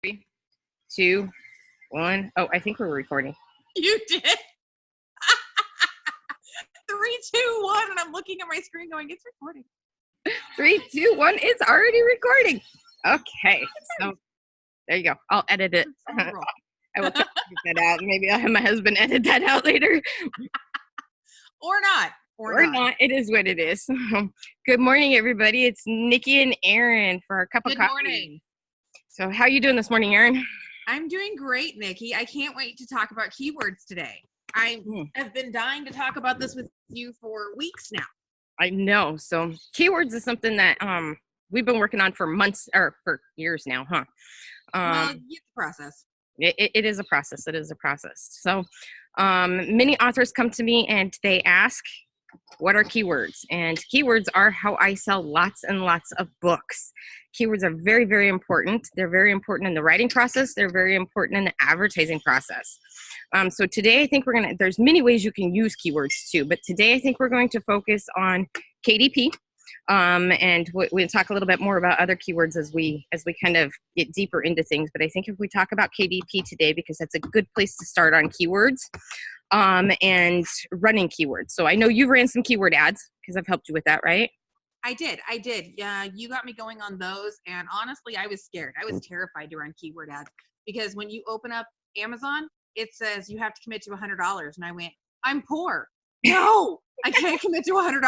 3, 2, 1. Oh, I think we're recording. You did. 3, 2, 1, and I'm looking at my screen going, it's recording. 3, 2, 1. It's already recording. Okay, so there you go. I'll edit it. I will edit that out. Maybe I'll have my husband edit that out later. Or not. Or not. It is what it is. Good morning, everybody. It's Nikki and Aaron for our cup of coffee. Good morning. So how are you doing this morning, Aaron? I'm doing great, Nikki. I can't wait to talk about keywords today. I have been dying to talk about this with you for weeks now. I know. So keywords is something that we've been working on for months or for years now, huh? Well, it's a process. It is a process. It is a process. So many authors come to me and they ask, what are keywords? And keywords are how I sell lots and lots of books. Keywords are very, very important. They're very important in the writing process. They're very important in the advertising process. So today I think there's many ways you can use keywords too, but today I think we're going to focus on KDP. And we'll talk a little bit more about other keywords as we kind of get deeper into things. But I think if we talk about KDP today, because that's a good place to start on keywords and running keywords. So I know you've ran some keyword ads because I've helped you with that, right? I did. Yeah, you got me going on those. And honestly, I was scared. I was terrified to run keyword ads because when you open up Amazon, it says you have to commit to $100. And I went, I'm poor. No, I can't commit to $100.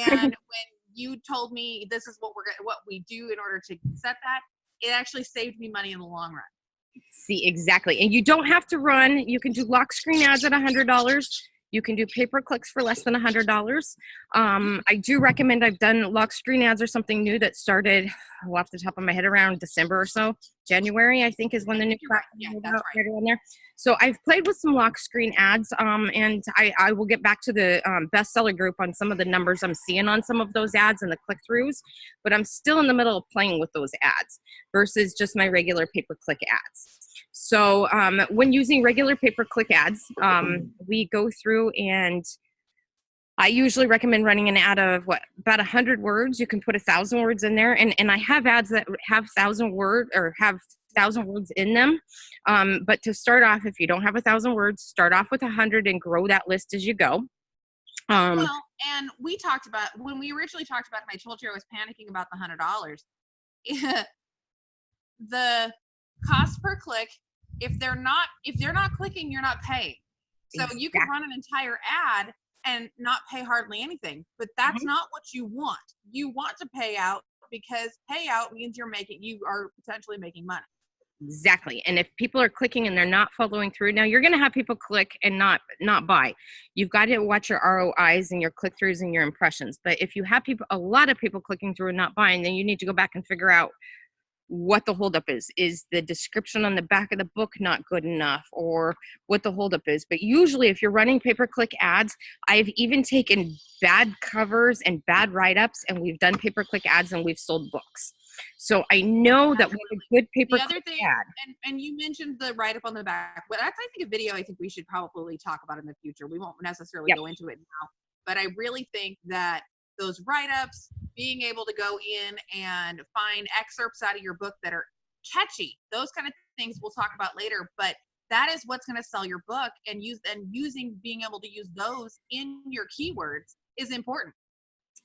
And when you told me this is what we do in order to set that, it actually saved me money in the long run. See, exactly. And you don't have to run. You can do lock screen ads at $100. You can do pay-per-clicks for less than $100. I do recommend, I've done lock screen ads or something new that started off the top of my head around December or so. January, I think, is when the new that's right around there. So I've played with some lock screen ads, and I will get back to the bestseller group on some of the numbers I'm seeing on some of those ads and the click-throughs, but I'm still in the middle of playing with those ads versus just my regular pay-per-click ads. So when using regular pay-per-click ads, we go through and I usually recommend running an ad of about 100 words. You can put 1,000 words in there. And I have ads that have 1,000 words in them. But to start off, if you don't have 1,000 words, start off with 100 and grow that list as you go. Well, and we talked about, when we originally talked about it, and I told you I was panicking about the $100. The cost per click, if they're not clicking, you're not paying. So exactly. You can run an entire ad and not pay hardly anything, but that's not what you want. You want to pay out because payout means you are potentially making money. Exactly. And if people are clicking and they're not following through, now you're going to have people click and not buy. You've got to watch your ROIs and your click-throughs and your impressions. But if you have a lot of people clicking through and not buying, then you need to go back and figure out what the holdup is. Is the description on the back of the book not good enough, or what the holdup is? But usually if you're running pay-per-click ads, I've even taken bad covers and bad write-ups, and we've done pay-per-click ads and we've sold books. So I know that with a good pay-per-click ad. And you mentioned the write-up on the back. Well, that's, I think, a video I think we should probably talk about in the future. We won't necessarily go into it now, but I really think that those write-ups, being able to go in and find excerpts out of your book that are catchy, those kind of things we'll talk about later, but that is what's going to sell your book, and being able to use those in your keywords is important.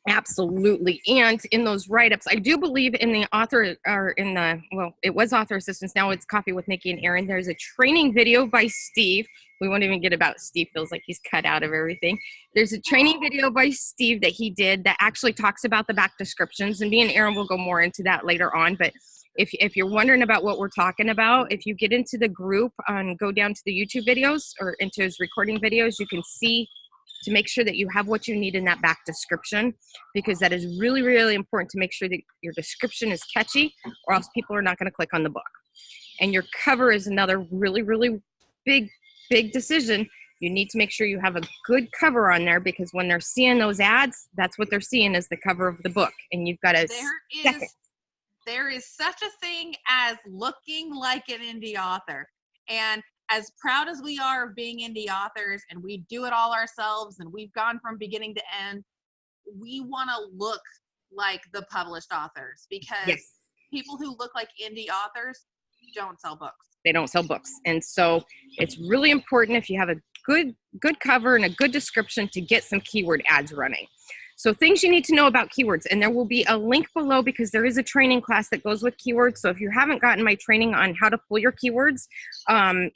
Absolutely. And in those write-ups, I do believe in the author, or in the, well, it was Author Assistance. Now it's Coffee with Nikki and Aaron. There's a training video by Steve. We won't even get about Steve. Feels like he's cut out of everything. There's a training video by Steve that he did that actually talks about the back descriptions. And me and Aaron will go more into that later on. But if you're wondering about what we're talking about, if you get into the group and go down to the YouTube videos or into his recording videos, you can see to make sure that you have what you need in that back description, because that is really, really important to make sure that your description is catchy, or else people are not going to click on the book. And your cover is another really, really big decision. You need to make sure you have a good cover on there, because when they're seeing those ads, that's what they're seeing as the cover of the book. And you've got to there is such a thing as looking like an indie author. And as proud as we are of being indie authors, and we do it all ourselves, and we've gone from beginning to end, we want to look like the published authors, because people who look like indie authors don't sell books. They don't sell books. And so it's really important, if you have a good cover and a good description, to get some keyword ads running. So things you need to know about keywords, and there will be a link below because there is a training class that goes with keywords. So if you haven't gotten my training on how to pull your keywords,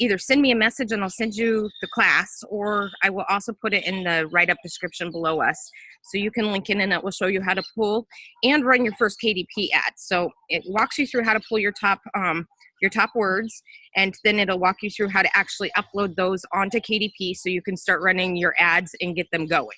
either send me a message and I'll send you the class, or I will also put it in the write-up description below us. So you can link in and it will show you how to pull and run your first KDP ad. So it walks you through how to pull your top words, and then it'll walk you through how to actually upload those onto KDP so you can start running your ads and get them going.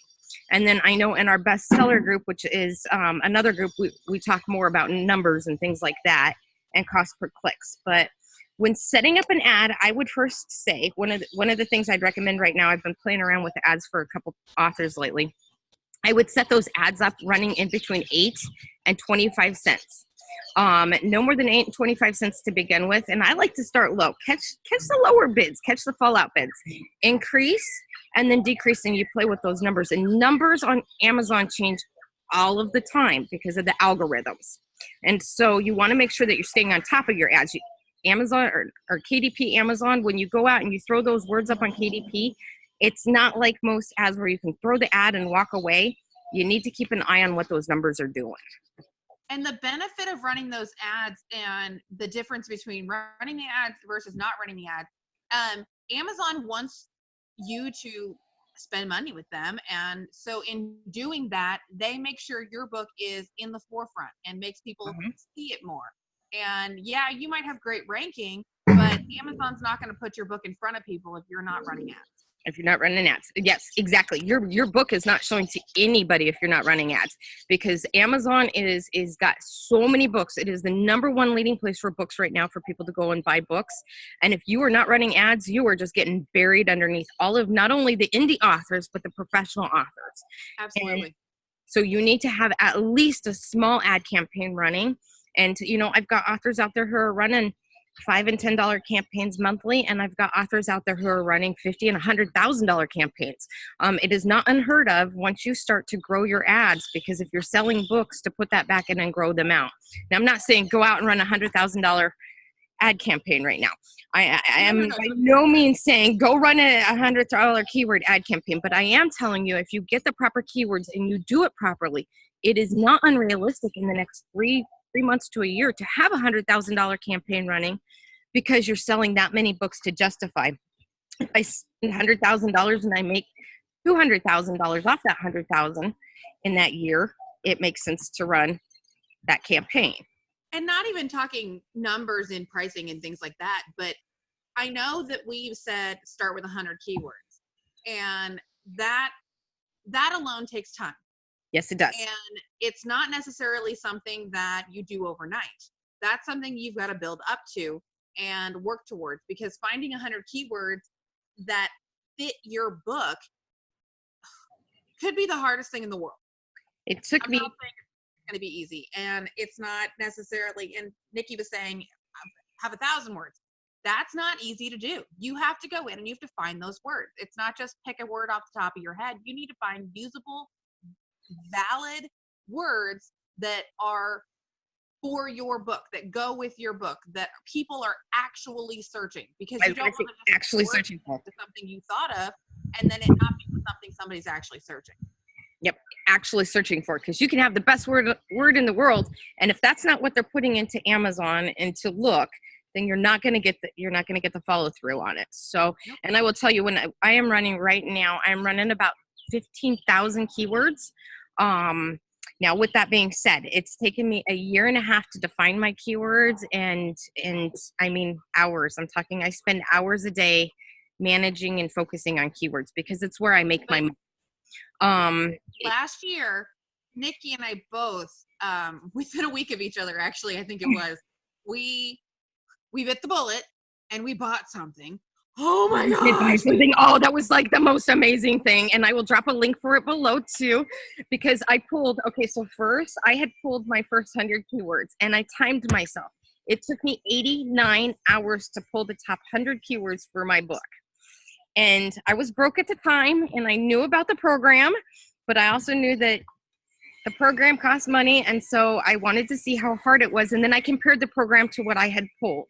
And then I know in our bestseller group, which is another group, we talk more about numbers and things like that and cost per clicks. But when setting up an ad, I would first say one of the things I'd recommend right now, I've been playing around with the ads for a couple authors lately. I would set those ads up running in between 8 and 25 cents. No more than 8 and 25 cents to begin with. And I like to start low. Catch the lower bids, catch the fallout bids. Increase and then decrease, and you play with those numbers. And numbers on Amazon change all of the time because of the algorithms. And so you want to make sure that you're staying on top of your ads. Amazon or KDP Amazon, when you go out and you throw those words up on KDP, it's not like most ads where you can throw the ad and walk away. You need to keep an eye on what those numbers are doing. And the benefit of running those ads and the difference between running the ads versus not running the ads, Amazon wants you to spend money with them. And so in doing that, they make sure your book is in the forefront and makes people see it more. And yeah, you might have great ranking, but Amazon's not going to put your book in front of people if you're not running ads. If you're not running ads. Yes, exactly. Your book is not showing to anybody if you're not running ads, because Amazon is got so many books. It is the #1 leading place for books right now for people to go and buy books. And if you are not running ads, you are just getting buried underneath all of not only the indie authors, but the professional authors. Absolutely. And so you need to have at least a small ad campaign running. And, you know, I've got authors out there who are running $5 and $10 campaigns monthly, and I've got authors out there who are running $50,000 and $100,000 campaigns. It is not unheard of once you start to grow your ads, because if you're selling books, to put that back in and grow them out. Now, I'm not saying go out and run a $100,000 ad campaign right now. I am by no means saying go run a $100 keyword ad campaign, but I am telling you, if you get the proper keywords and you do it properly, it is not unrealistic in the next three months to a year to have a $100,000 campaign running, because you're selling that many books to justify. If I spend $100,000 and I make $200,000 off that $100,000 in that year, it makes sense to run that campaign. And not even talking numbers in pricing and things like that, but I know that we've said start with 100 keywords, and that alone takes time. Yes, it does. And it's not necessarily something that you do overnight. That's something you've got to build up to and work towards, because finding 100 keywords that fit your book could be the hardest thing in the world. It took me. I'm not saying it's going to be easy, and it's not necessarily, and Nikki was saying, have 1,000 words. That's not easy to do. You have to go in and you have to find those words. It's not just pick a word off the top of your head. You need to find usable, valid words that are for your book, that go with your book, that people are actually searching, because you don't want to just actually searching for something you thought of and then it not be something somebody's actually searching. Yep, actually searching for it, because you can have the best word in the world, and if that's not what they're putting into Amazon and to look, then you're not going to get the follow through on it. So, and I will tell you, when I am running right now, I'm running about 15,000 keywords. Now, with that being said, it's taken me a year and a half to define my keywords, and I mean hours. I'm talking, I spend hours a day managing and focusing on keywords, because it's where I make my money. Last year, Nikki and I both, within a week of each other, actually, I think it was, we bit the bullet and we bought something. Oh my gosh. Oh, that was like the most amazing thing. And I will drop a link for it below too, because I pulled, okay, so first I had pulled my first 100 keywords and I timed myself. It took me 89 hours to pull the top 100 keywords for my book. And I was broke at the time, and I knew about the program, but I also knew that the program cost money. And so I wanted to see how hard it was. And then I compared the program to what I had pulled.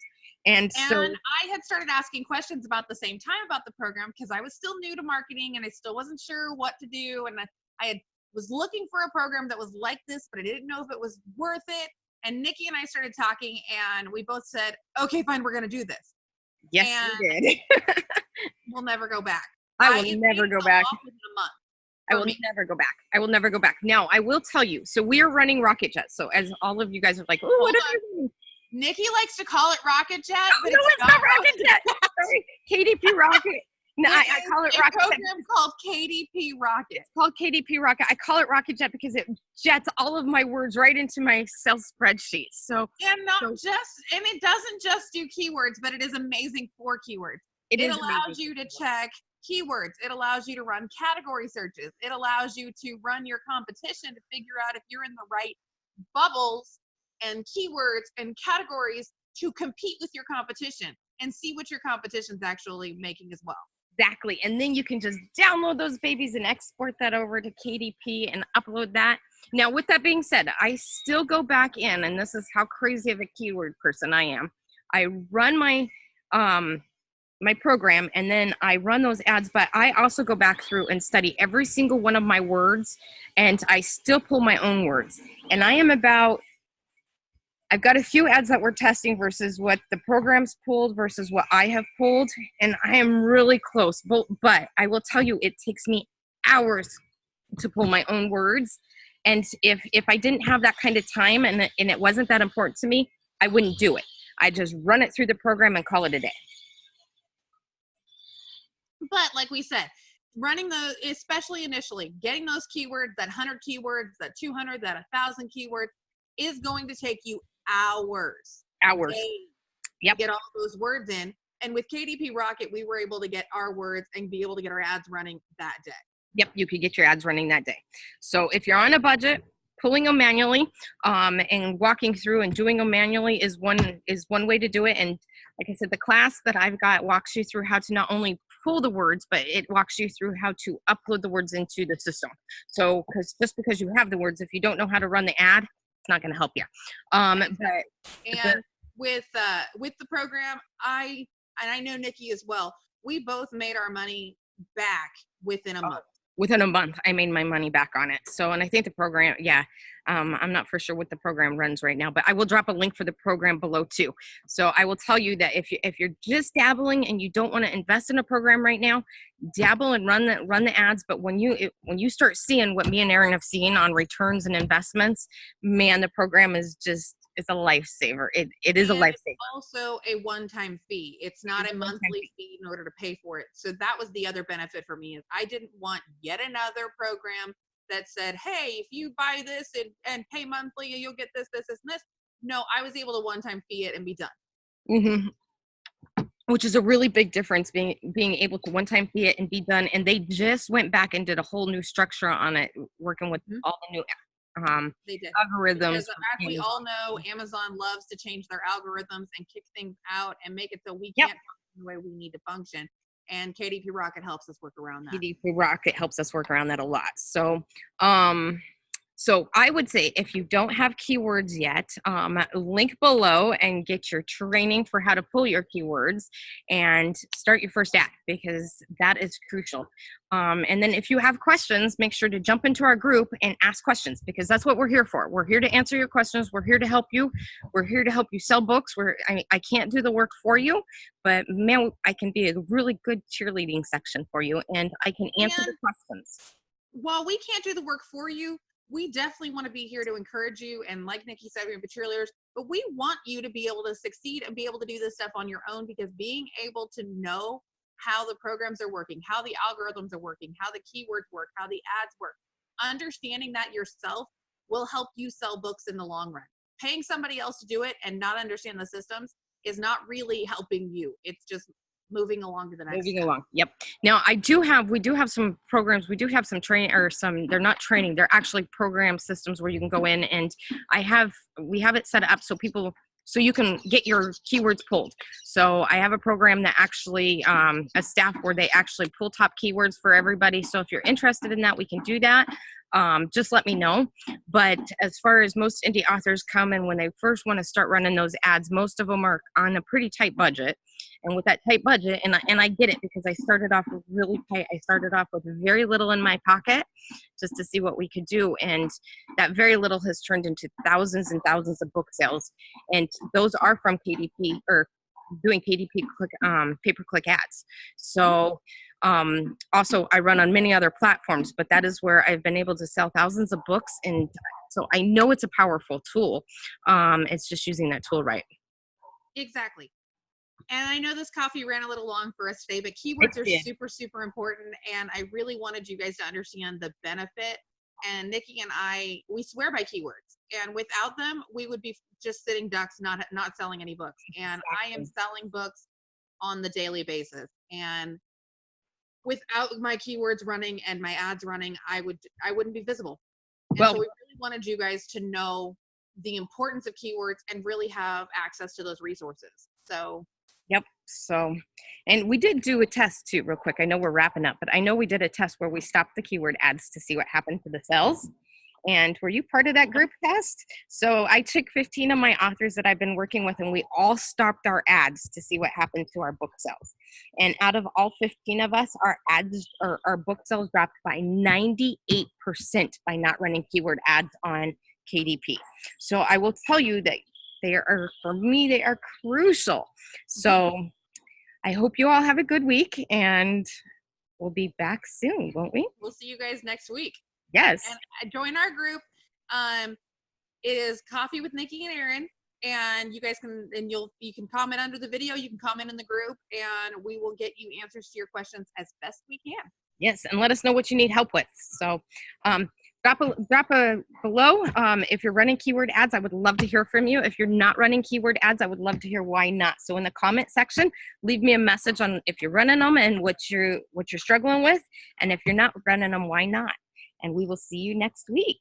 And so And I had started asking questions about the same time about the program because I was still new to marketing and I still wasn't sure what to do. And was looking for a program that was like this, but I didn't know if it was worth it. And Nikki and I started talking and we both said, okay, fine, we're going to do this. yes, And we did. we'll never go back. I will never go back. Within a month. I will never go back. I will never go back. Now, I will tell you, so we are running Rocket Jet. So as all of you guys are like, oh, what are they running? Nikki likes to call it Rocket Jet. But no, it's not Rocket Jet. Sorry, KDP Rocket. No, I call it Rocket Jet. Program called KDP Rocket. It's called KDP Rocket. I call it Rocket Jet because it jets all of my words right into my sales spreadsheet. So and it doesn't just do keywords, but it is amazing for keywords. It allows you to check keywords. It allows you to run category searches. It allows you to run your competition to figure out if you're in the right bubbles and keywords and categories to compete with your competition and see what your competition's actually making as well. Exactly. And then you can just download those babies and export that over to KDP and upload that. Now, with that being said, I still go back in, and this is how crazy of a keyword person I am. I run my my program and then I run those ads, but I also go back through and study every single one of my words, and I still pull my own words. And I've got a few ads that we're testing versus what the program's pulled versus what I have pulled, and I am really close. But I will tell you, it takes me hours to pull my own words. And if I didn't have that kind of time and it wasn't that important to me, I wouldn't do it. I just run it through the program and call it a day. But like we said, running those, especially initially, getting those keywords, that 100 keywords, that 200, that 1,000 keywords, is going to take you hours. Yep. Get all those words in. And with KDP Rocket, we were able to get our words and be able to get our ads running that day. Yep, you could get your ads running that day. So if you're on a budget, pulling them manually and walking through and doing them manually is one way to do it. And like I said, the class that I've got walks you through how to not only pull the words, but it walks you through how to upload the words into the system. So just because you have the words, if you don't know how to run the ad, it's not going to help you. With the program, I know Nikki as well, we both made our money back within a month. Within a month, I made my money back on it. So, and I think the program, I'm not for sure what the program runs right now, but I will drop a link for the program below too. So I will tell you that if you're just dabbling and you don't want to invest in a program right now, dabble and run the ads. But when you start seeing what me and Erin have seen on returns and investments, man, the program is a lifesaver. It is a lifesaver. It's also a one-time fee. It's not a monthly fee in order to pay for it. So that was the other benefit for me, is I didn't want yet another program that said, hey, if you buy this and pay monthly, you'll get this, this, this, and this. No, I was able to one-time fee it and be done. Mm-hmm. Which is a really big difference, being able to one-time fee it and be done. And they just went back and did a whole new structure on it, working with all the new they did. Algorithms. Because as we all know, Amazon loves to change their algorithms and kick things out and make it so we can't function the way we need to function. And KDP Rocket helps us work around that. KDP Rocket helps us work around that a lot. So, so I would say if you don't have keywords yet, link below and get your training for how to pull your keywords and start your first ad, because that is crucial. And then if you have questions, make sure to jump into our group and ask questions, because that's what we're here for. We're here to answer your questions. We're here to help you. We're here to help you sell books. I can't do the work for you, but man, I can be a really good cheerleading section for you, and I can answer the questions. While we can't do the work for you, we definitely want to be here to encourage you. And like Nikki said, we're cheerleaders, but we want you to be able to succeed and be able to do this stuff on your own, because being able to know how the programs are working, how the algorithms are working, how the keywords work, how the ads work, understanding that yourself will help you sell books in the long run. Paying somebody else to do it and not understand the systems is not really helping you. It's just moving along to the next step. Yep. Now we do have some programs. We do have some training, or they're not training, they're actually program systems where you can go in, and we have it set up so you can get your keywords pulled. So I have a program that actually, a staff where they actually pull top keywords for everybody. So if you're interested in that, we can do that. just let me know. But as far as most indie authors come and when they first want to start running those ads, most of them are on a pretty tight budget. And with that tight budget, and I get it because I started off really tight. I started off with very little in my pocket just to see what we could do. And that very little has turned into thousands and thousands of book sales. And those are from KDP, or doing KDP pay-per-click ads. So also I run on many other platforms, but that is where I've been able to sell thousands of books. And so I know it's a powerful tool. It's just using that tool right. Exactly. And I know this coffee ran a little long for us today, but keywords are super, super important. And I really wanted you guys to understand the benefit. And Nikki and I, we swear by keywords. And without them, we would be just sitting ducks, not selling any books. And I am selling books on the daily basis. And without my keywords running and my ads running, I wouldn't be visible. And so we really wanted you guys to know the importance of keywords and really have access to those resources. So yep. So, and we did do a test too, real quick. I know we're wrapping up, but I know we did a test where we stopped the keyword ads to see what happened to the sales. And were you part of that group test? So I took 15 of my authors that I've been working with, and we all stopped our ads to see what happened to our book sales. And out of all 15 of us, our ads or our book sales dropped by 98% by not running keyword ads on KDP. So I will tell you that they are, for me, they are crucial. So I hope you all have a good week, and we'll be back soon, won't we? We'll see you guys next week. Yes. And join our group. It is Coffee with Nikki and Aaron, and you guys can, and you can comment under the video. You can comment in the group, and we will get you answers to your questions as best we can. Yes, and let us know what you need help with. So drop a below. If you're running keyword ads, I would love to hear from you. If you're not running keyword ads, I would love to hear why not. So in the comment section, leave me a message on if you're running them and what you're struggling with, and if you're not running them, why not? And we will see you next week.